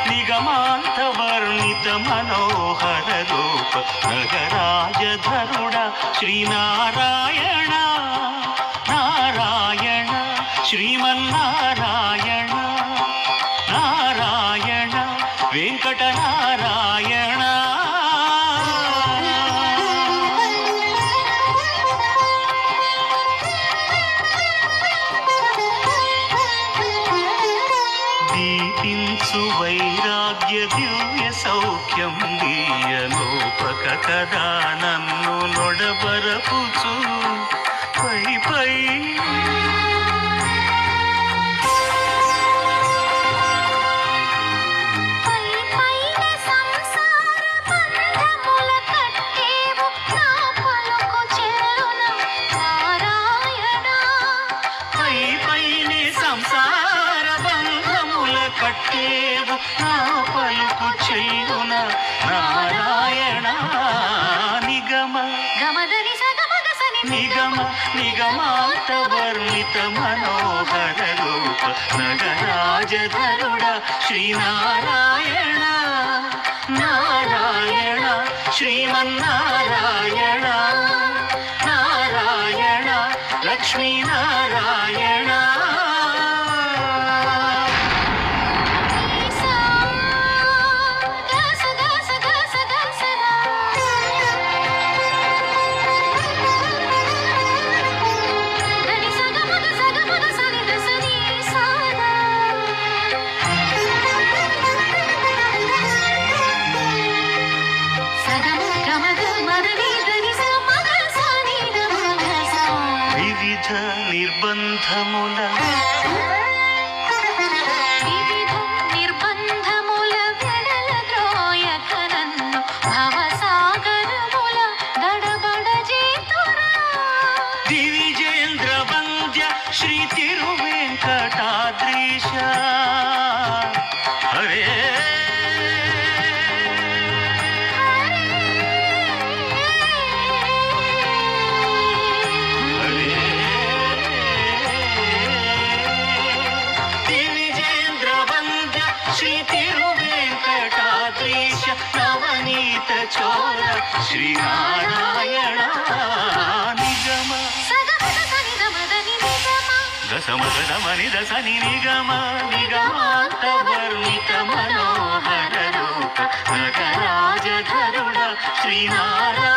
నిగమాంతవర్ణిత మనోహర రూప నగరాజధరుడ శ్రీనారాయణ నారాయణ శ్రీమన్నారాయణ నారాయణ వెంకటనారాయణ దీపించు వైరాగ్య దివ్య సౌఖ్యం దీయనోపక కదా నన్ను నొడబరపుచు పై పై కట్టేవు నా పలుకు చెల్లున నారాయణ నిగమ నిగమ నిగమాంతవర్ణిత మనోహర రూప నగరాజధరుడ శ్రీనారాయణ నారాయణ శ్రీమన్నారాయణ నారాయణ లక్ష్మీనారాయణ నిర్బంధముల వెడల ద్రోయక నన్ను భవసాగరముల గడబడ చేతురా దివిజేంద్ర వంద్య శ్రీ తిరువెంకటాద్రీశ హరే శ్రీ తిరువెంకటాద్రీశ నవనీత చోర శ్రీనారాయణ నిగమ దశమదని దశని నిగమ నిగమాంతవర్ణిత మనోహర రూప నగరాజధరుడ శ్రీనారాయణ